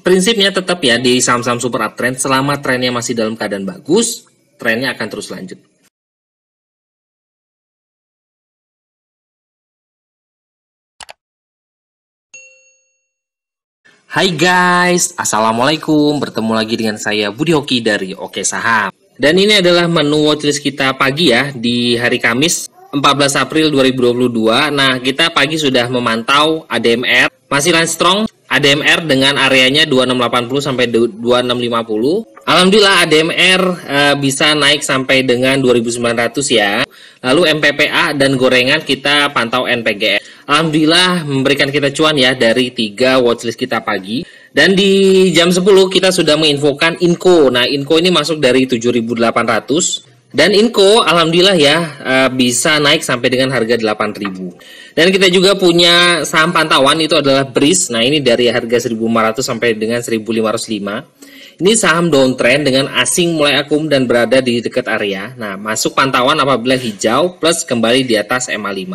prinsipnya tetap ya di saham-saham super uptrend, selama trennya masih dalam keadaan bagus, trennya akan terus lanjut. Hai guys, Assalamualaikum. Bertemu lagi dengan saya Budi Hoki dari Oke Saham. Dan ini adalah menu watchlist kita pagi ya, di hari Kamis 14 April 2022. Nah, kita pagi sudah memantau ADMR, masih line strong. ADMR dengan areanya 2680 sampai 2650. Alhamdulillah ADMR bisa naik sampai dengan 2900 ya. Lalu MPPA dan gorengan kita pantau NPGS. Alhamdulillah memberikan kita cuan ya dari 3 watchlist kita pagi. Dan di jam 10 kita sudah menginfokan Inco. Nah, Inco ini masuk dari 7.800. Dan Inco alhamdulillah ya bisa naik sampai dengan harga 8.000. Dan kita juga punya saham pantauan, itu adalah BRIS. Nah, ini dari harga 1.500 sampai dengan 1.505. Ini saham downtrend dengan asing mulai akum dan berada di dekat area. Nah, masuk pantauan apabila hijau plus kembali di atas MA5.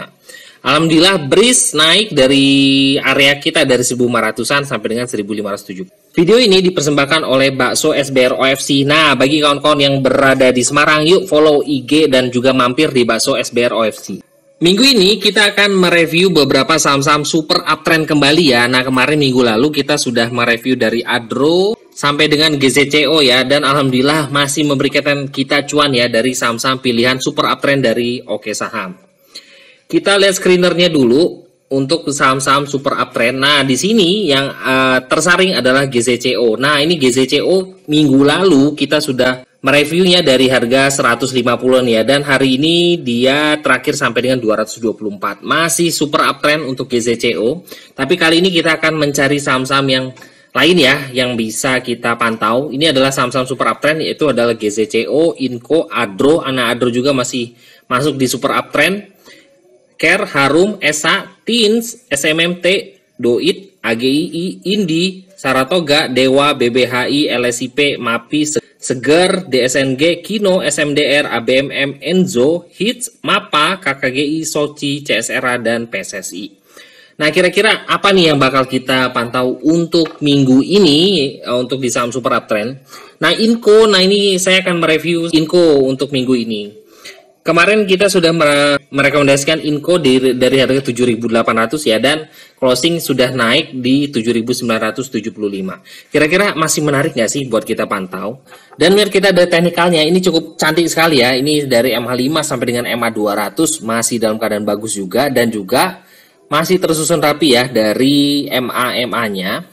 Alhamdulillah BRIS naik dari area kita dari 1.500-an sampai dengan 1.570. Video ini dipersembahkan oleh Bakso SBR OFC. Nah, bagi kawan-kawan yang berada di Semarang, yuk follow IG dan juga mampir di Bakso SBR OFC. Minggu ini kita akan mereview beberapa saham-saham super uptrend kembali ya. Nah, kemarin minggu lalu kita sudah mereview dari Adro sampai dengan GZCO ya. Dan alhamdulillah masih memberikan kita cuan ya dari saham-saham pilihan super uptrend dari Oke Saham. Kita lihat screenernya dulu untuk saham-saham super uptrend. Nah, di sini yang tersaring adalah GZCO. Nah, ini GZCO minggu lalu kita sudah mereviewnya dari harga 150-an ya. Dan hari ini dia terakhir sampai dengan 224. Masih super uptrend untuk GZCO. Tapi kali ini kita akan mencari saham-saham yang lain ya, yang bisa kita pantau. Ini adalah saham-saham super uptrend, yaitu adalah GZCO, Inco, Adro. Anak Adro juga masih masuk di super uptrend. Care, Harum, ESA, Teens, SMMT, Doit, AGII, Indi, Saratoga, Dewa, BBHI, LSIP, MAPI, Seger, DSNG, Kino, SMDR, ABMM, Enzo, Hits, MAPA, KKGI, Soci, CSRA, dan PSSI. Nah, kira-kira apa nih yang bakal kita pantau untuk minggu ini untuk di saham super uptrend? Nah, Inco, ini saya akan mereview Inco untuk minggu ini. Kemarin kita sudah merekomendasikan Inco dari harga 7.800 ya, dan closing sudah naik di 7.975. Kira-kira masih menarik nggak sih buat kita pantau? Dan lihat kita ada teknikalnya, ini cukup cantik sekali ya. Ini dari MH5 sampai dengan MA200 masih dalam keadaan bagus juga, dan juga masih tersusun rapi ya dari MA-MA-nya.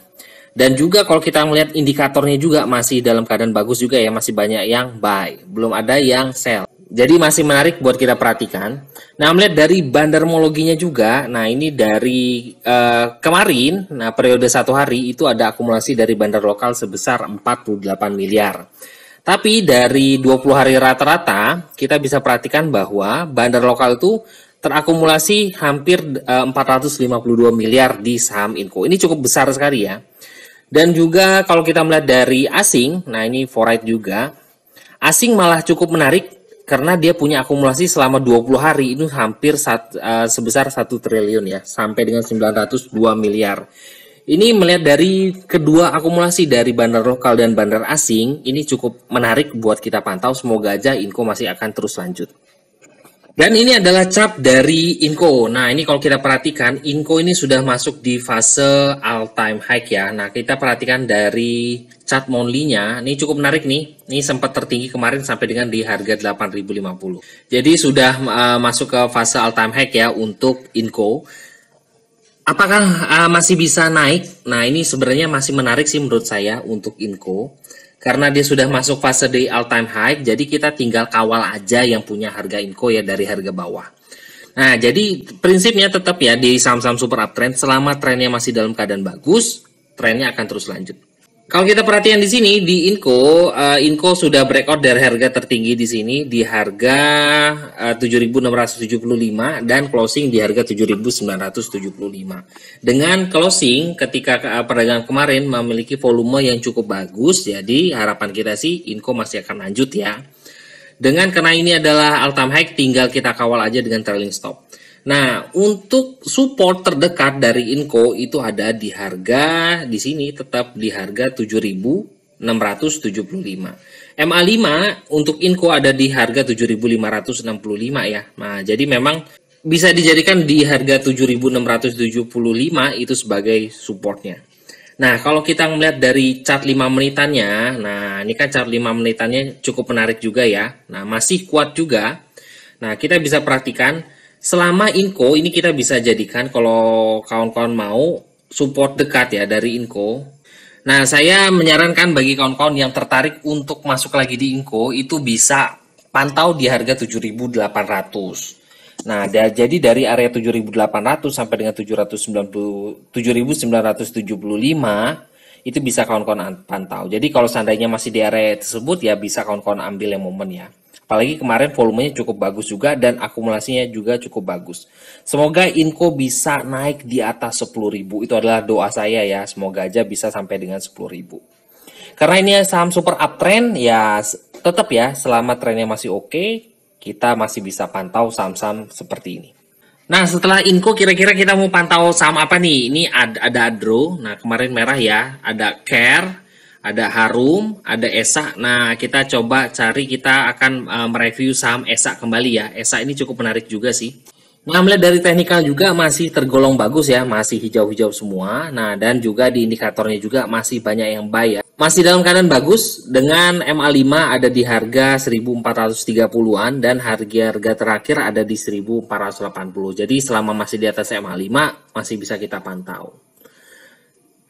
Dan juga kalau kita melihat indikatornya juga masih dalam keadaan bagus juga ya, masih banyak yang buy, belum ada yang sell. Jadi masih menarik buat kita perhatikan. Nah, melihat dari bandarmologinya juga, nah ini dari kemarin, nah periode 1 hari itu ada akumulasi dari bandar lokal sebesar 48 miliar. Tapi dari 20 hari rata-rata, kita bisa perhatikan bahwa bandar lokal itu terakumulasi hampir 452 miliar di saham Inco. Ini cukup besar sekali ya. Dan juga kalau kita melihat dari asing, nah ini Forite juga, asing malah cukup menarik karena dia punya akumulasi selama 20 hari itu hampir sebesar 1 triliun ya, sampai dengan 902 miliar. Ini melihat dari kedua akumulasi dari bandar lokal dan bandar asing, ini cukup menarik buat kita pantau. Semoga aja Inco masih akan terus lanjut. Dan ini adalah chart dari Inco. Nah, ini kalau kita perhatikan, Inco ini sudah masuk di fase all time high ya. Nah, kita perhatikan dari chart monthly-nya, ini cukup menarik nih. Ini sempat tertinggi kemarin sampai dengan di harga 8.050. Jadi sudah masuk ke fase all time high ya untuk Inco. Apakah masih bisa naik? Nah, ini sebenarnya masih menarik sih menurut saya untuk Inco. Karena dia sudah masuk fase di all time high, jadi kita tinggal kawal aja yang punya harga Inco ya dari harga bawah. Nah, jadi prinsipnya tetap ya di saham-saham super uptrend, selama trennya masih dalam keadaan bagus, trennya akan terus lanjut. Kalau kita perhatikan di sini di Inco, Inco sudah breakout dari harga tertinggi di sini di harga 7.675 dan closing di harga 7.975. Dengan closing ketika perdagangan kemarin memiliki volume yang cukup bagus, jadi harapan kita sih Inco masih akan lanjut ya. Dengan karena ini adalah all time high, tinggal kita kawal aja dengan trailing stop. Nah, untuk support terdekat dari Inco itu ada di harga di sini tetap di harga 7.675. MA5 untuk Inco ada di harga 7.565 ya. Nah, jadi memang bisa dijadikan di harga 7.675 itu sebagai supportnya. Nah, kalau kita melihat dari chart 5 menitannya, nah ini kan chart 5 menitannya cukup menarik juga ya. Nah, masih kuat juga. Nah, kita bisa perhatikan selama Inco ini kita bisa jadikan kalau kawan-kawan mau support dekat ya dari Inco. Nah, saya menyarankan bagi kawan-kawan yang tertarik untuk masuk lagi di Inco itu bisa pantau di harga 7.800. Nah, jadi dari area 7.800 sampai dengan 7.975 itu bisa kawan-kawan pantau. Jadi kalau seandainya masih di area tersebut ya bisa kawan-kawan ambil yang momen ya. Apalagi kemarin volumenya cukup bagus juga dan akumulasinya juga cukup bagus. Semoga Inco bisa naik di atas 10.000. Itu adalah doa saya ya. Semoga aja bisa sampai dengan 10.000. Karena ini saham super uptrend ya tetap ya selama trennya masih oke, kita masih bisa pantau saham-saham seperti ini. Nah, setelah Inco kira-kira kita mau pantau saham apa nih? Ini ada Adro, nah kemarin merah ya, ada Care, ada Harum, ada ESA. Nah, kita coba cari, kita akan mereview saham ESA kembali ya. ESA ini cukup menarik juga sih. Nah, melihat dari teknikal juga masih tergolong bagus ya, masih hijau-hijau semua. Nah, dan juga di indikatornya juga masih banyak yang buy ya. Masih dalam keadaan bagus dengan MA5 ada di harga 1430-an dan harga terakhir ada di 1480. Jadi selama masih di atas MA5 masih bisa kita pantau.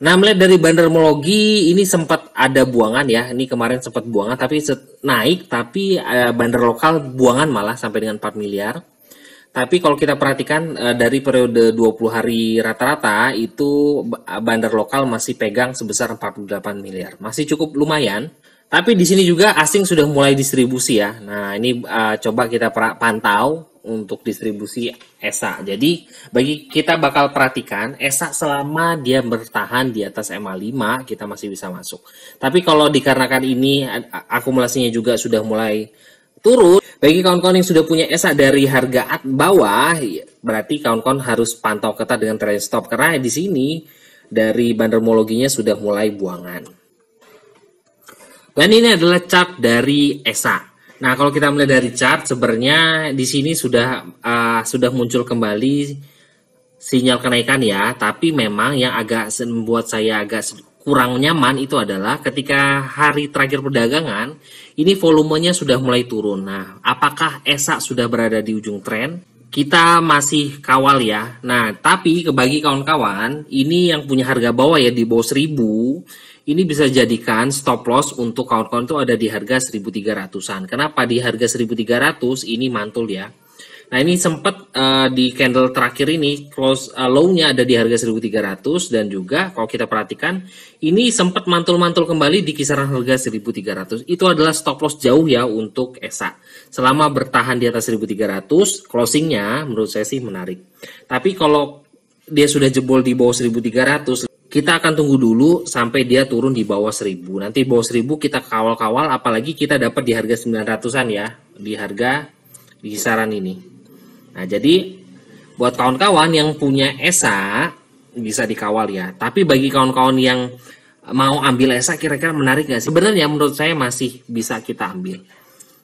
Nah, melihat dari bandermologi ini sempat ada buangan ya. Ini kemarin sempat buangan tapi naik, tapi bandar lokal buangan malah sampai dengan 4 miliar. Tapi kalau kita perhatikan dari periode 20 hari rata-rata itu bandar lokal masih pegang sebesar 48 miliar. Masih cukup lumayan. Tapi di sini juga asing sudah mulai distribusi ya. Nah, ini coba kita pantau untuk distribusi ESA. Jadi bagi kita bakal perhatikan ESA selama dia bertahan di atas MA5 kita masih bisa masuk. Tapi kalau dikarenakan ini akumulasinya juga sudah mulai turun, bagi kawan-kawan yang sudah punya ESA dari harga bawah, berarti kawan-kawan harus pantau ketat dengan trailing stop karena di sini dari bandermologinya sudah mulai buangan. Dan ini adalah chart dari ESA. Nah, kalau kita melihat dari chart, sebenarnya di sini sudah muncul kembali sinyal kenaikan ya, tapi memang yang agak membuat saya agak kurang nyaman itu adalah ketika hari terakhir perdagangan ini volumenya sudah mulai turun. Nah, apakah ESA sudah berada di ujung tren? Kita masih kawal ya. Nah, tapi bagi kawan-kawan ini yang punya harga bawah ya di bawah 1000, ini bisa jadikan stop loss untuk kawan-kawan itu ada di harga 1300-an. Kenapa di harga 1300 ini mantul ya? Nah, ini sempat di candle terakhir ini close low-nya ada di harga 1300 dan juga kalau kita perhatikan ini sempat mantul-mantul kembali di kisaran harga 1300. Itu adalah stop loss jauh ya untuk ESA. Selama bertahan di atas 1300, closing-nya menurut saya sih menarik. Tapi kalau dia sudah jebol di bawah 1300, kita akan tunggu dulu sampai dia turun di bawah 1000. Nanti bawah 1000 kita kawal-kawal apalagi kita dapat di harga 900-an ya, di harga di kisaran ini. Nah, jadi buat kawan-kawan yang punya ESA bisa dikawal ya. Tapi bagi kawan-kawan yang mau ambil ESA kira-kira menarik nggak sih? Sebenarnya menurut saya masih bisa kita ambil.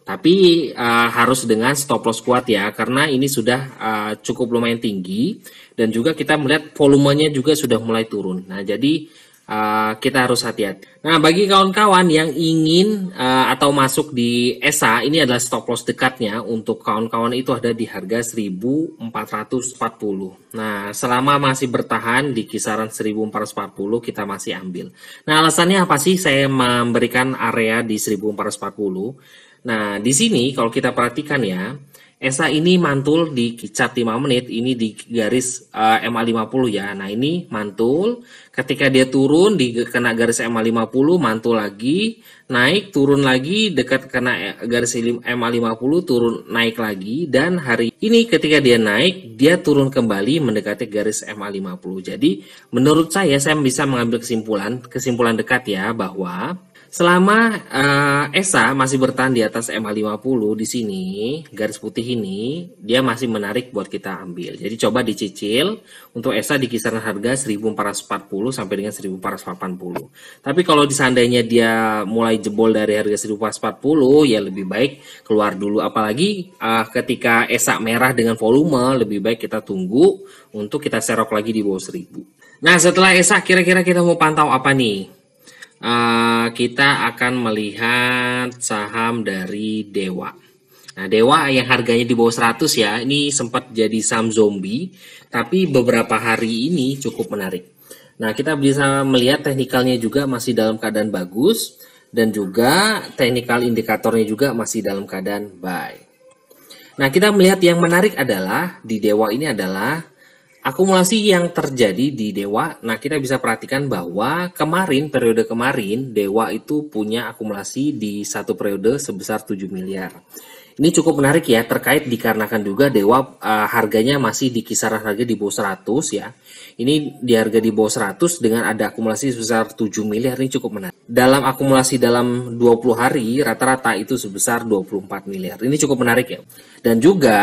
Tapi harus dengan stop loss kuat ya, karena ini sudah cukup lumayan tinggi dan juga kita melihat volumenya juga sudah mulai turun. Nah, jadi kita harus hati-hati. Nah, bagi kawan-kawan yang ingin atau masuk di ESA, ini adalah stop loss dekatnya untuk kawan-kawan itu ada di harga 1440. Nah, selama masih bertahan di kisaran 1440 kita masih ambil. Nah, alasannya apa sih saya memberikan area di 1440? Nah, di sini kalau kita perhatikan ya, ESA ini mantul di chart 5 menit, ini di garis MA50 ya. Nah, ini mantul, ketika dia turun di kena garis MA50, mantul lagi, naik, turun lagi, dekat kena garis MA50, turun, naik lagi, dan hari ini ketika dia naik, dia turun kembali mendekati garis MA50. Jadi, menurut saya bisa mengambil kesimpulan dekat ya, bahwa Selama ESA masih bertahan di atas MA50 di sini, garis putih ini, dia masih menarik buat kita ambil. Jadi coba dicicil untuk ESA di kisaran harga 1440 sampai dengan 1480. Tapi kalau seandainya dia mulai jebol dari harga 1440, ya lebih baik keluar dulu. Apalagi ketika ESA merah dengan volume, lebih baik kita tunggu untuk kita serok lagi di bawah 1000. Nah, setelah ESA kira-kira kita mau pantau apa nih? Kita akan melihat saham dari Dewa. Nah, Dewa yang harganya di bawah 100 ya, ini sempat jadi saham zombie, tapi beberapa hari ini cukup menarik. Nah, kita bisa melihat teknikalnya juga masih dalam keadaan bagus, dan juga teknikal indikatornya juga masih dalam keadaan buy. Nah, kita melihat yang menarik adalah di Dewa ini adalah akumulasi yang terjadi di Dewa. Nah, kita bisa perhatikan bahwa periode kemarin, Dewa itu punya akumulasi di satu periode sebesar 7 miliar. Ini cukup menarik ya, terkait dikarenakan juga Dewa harganya masih di kisaran harga di bawah 100 ya. Ini di harga di bawah 100 dengan ada akumulasi sebesar 7 miliar, ini cukup menarik. Dalam akumulasi dalam 20 hari, rata-rata itu sebesar 24 miliar. Ini cukup menarik ya. Dan juga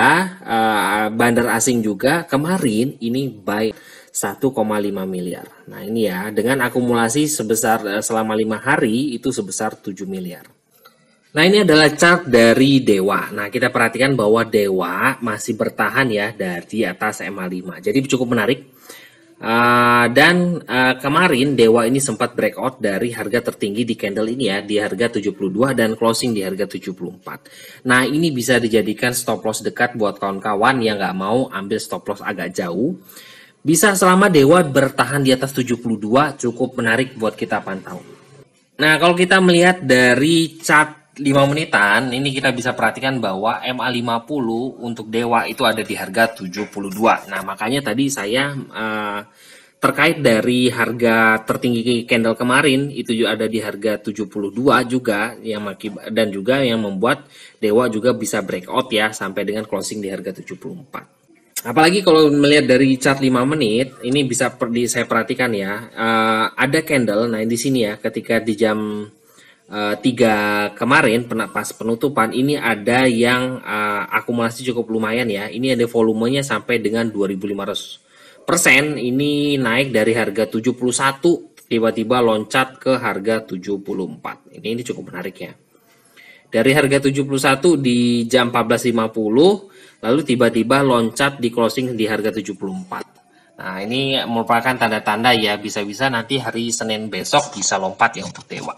bandar asing juga kemarin ini buy 1,5 miliar. Nah ini ya, dengan akumulasi sebesar selama 5 hari itu sebesar 7 miliar. Nah ini adalah chart dari Dewa. Nah kita perhatikan bahwa Dewa masih bertahan ya dari atas MA5. Jadi cukup menarik. Dan kemarin Dewa ini sempat breakout dari harga tertinggi di candle ini ya, di harga 72 dan closing di harga 74. Nah ini bisa dijadikan stop loss dekat buat kawan-kawan yang nggak mau ambil stop loss agak jauh. Bisa selama Dewa bertahan di atas 72 cukup menarik buat kita pantau. Nah kalau kita melihat dari chart 5 menitan, ini kita bisa perhatikan bahwa MA50 untuk Dewa itu ada di harga 72. Nah, makanya tadi saya terkait dari harga tertinggi candle kemarin itu juga ada di harga 72 juga dan juga yang membuat Dewa juga bisa breakout ya sampai dengan closing di harga 74. Apalagi kalau melihat dari chart 5 menit, ini bisa saya perhatikan ya, ada candle. Nah, di sini ya, ketika di jam 3 kemarin pas penutupan ini ada yang akumulasi cukup lumayan ya. Ini ada volumenya sampai dengan 2.500%. Ini naik dari harga 71 tiba-tiba loncat ke harga 74. Ini cukup menarik ya. Dari harga 71 di jam 14.50 lalu tiba-tiba loncat di closing di harga 74. Nah, ini merupakan tanda-tanda ya, bisa-bisa nanti hari Senin besok bisa lompat ya untuk Dewa.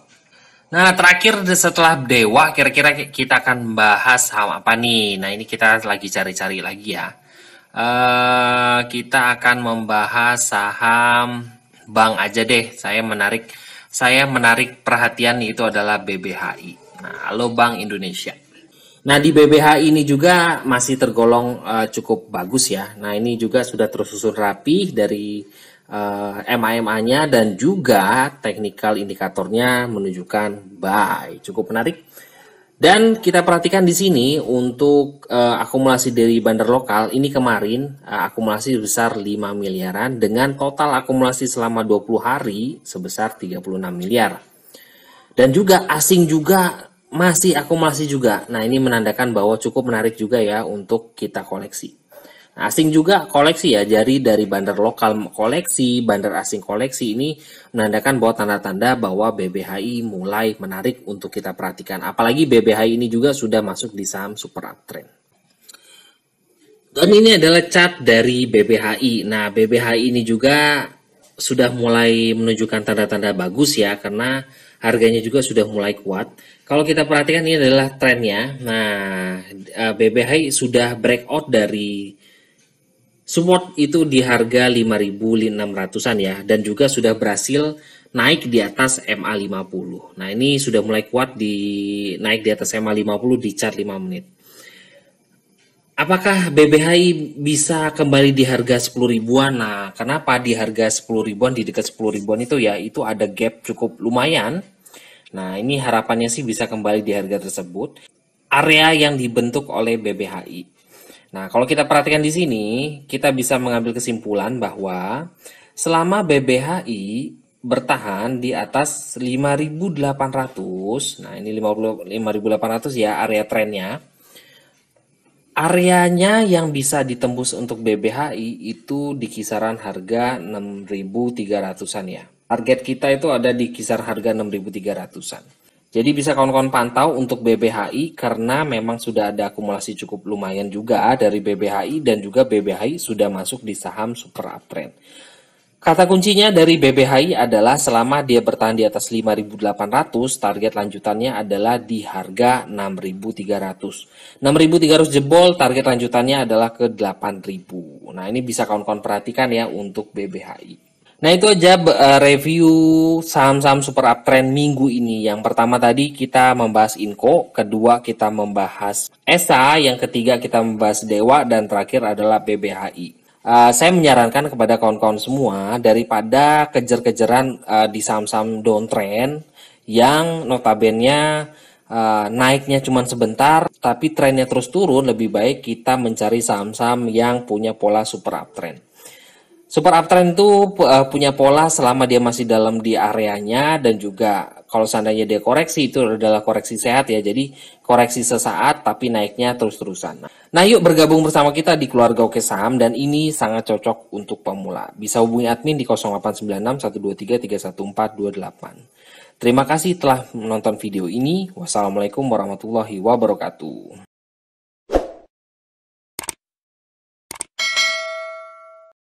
Nah, terakhir setelah Dewa, kira-kira kita akan bahas saham apa nih? Nah, ini kita lagi cari-cari lagi ya. Kita akan membahas saham bank aja deh. Saya menarik perhatian itu adalah BBHI. Nah, halo Bank Indonesia. Nah, di BBHI ini juga masih tergolong cukup bagus ya. Nah, ini juga sudah tersusun rapi dari MA-nya dan juga technical indikatornya menunjukkan buy. Cukup menarik. Dan kita perhatikan di sini untuk akumulasi dari bandar lokal ini kemarin akumulasi besar 5 miliaran dengan total akumulasi selama 20 hari sebesar 36 miliar. Dan juga asing juga masih akumulasi juga. Nah, ini menandakan bahwa cukup menarik juga ya untuk kita koleksi. Nah, asing juga koleksi ya, jadi dari bandar lokal koleksi, bandar asing koleksi, ini menandakan bahwa tanda-tanda bahwa BBHI mulai menarik untuk kita perhatikan. Apalagi BBHI ini juga sudah masuk di saham super uptrend. Dan ini adalah chart dari BBHI. Nah, BBHI ini juga sudah mulai menunjukkan tanda-tanda bagus ya, karena harganya juga sudah mulai kuat. Kalau kita perhatikan ini adalah trennya. Nah, BBHI sudah breakout dari support itu di harga 5.600-an ya, dan juga sudah berhasil naik di atas MA50. Nah, ini sudah mulai kuat naik di atas MA50 di chart 5 menit. Apakah BBHI bisa kembali di harga 10 ribuan? Nah, kenapa di harga 10 ribuan, di dekat 10 ribuan itu ya, itu ada gap cukup lumayan. Nah, ini harapannya sih bisa kembali di harga tersebut. Area yang dibentuk oleh BBHI. Nah, kalau kita perhatikan di sini, kita bisa mengambil kesimpulan bahwa selama BBHI bertahan di atas 5.800. Nah, ini 5.800 ya area trennya. Areanya yang bisa ditembus untuk BBHI itu di kisaran harga 6.300-an ya. Target kita itu ada di kisar harga 6.300-an. Jadi bisa kawan-kawan pantau untuk BBHI karena memang sudah ada akumulasi cukup lumayan juga dari BBHI dan juga BBHI sudah masuk di saham super uptrend. Kata kuncinya dari BBHI adalah selama dia bertahan di atas 5.800, target lanjutannya adalah di harga 6.300. 6.300 jebol, target lanjutannya adalah ke 8.000. Nah, ini bisa kawan-kawan perhatikan ya untuk BBHI. Nah, itu aja review saham-saham super uptrend minggu ini. Yang pertama tadi kita membahas Inco, kedua kita membahas ESA, yang ketiga kita membahas Dewa, dan terakhir adalah BBHI. Saya menyarankan kepada kawan-kawan semua daripada kejar-kejaran di saham-saham downtrend yang notabene naiknya cuma sebentar tapi trennya terus turun, lebih baik kita mencari saham-saham yang punya pola super uptrend. Super uptrend itu punya pola selama dia masih dalam di areanya, dan juga kalau seandainya dia koreksi itu adalah koreksi sehat ya. Jadi koreksi sesaat tapi naiknya terus-terusan. Nah, yuk bergabung bersama kita di keluarga Oke Saham, dan ini sangat cocok untuk pemula. Bisa hubungi admin di 0896 123 31428. Terima kasih telah menonton video ini. Wassalamualaikum warahmatullahi wabarakatuh.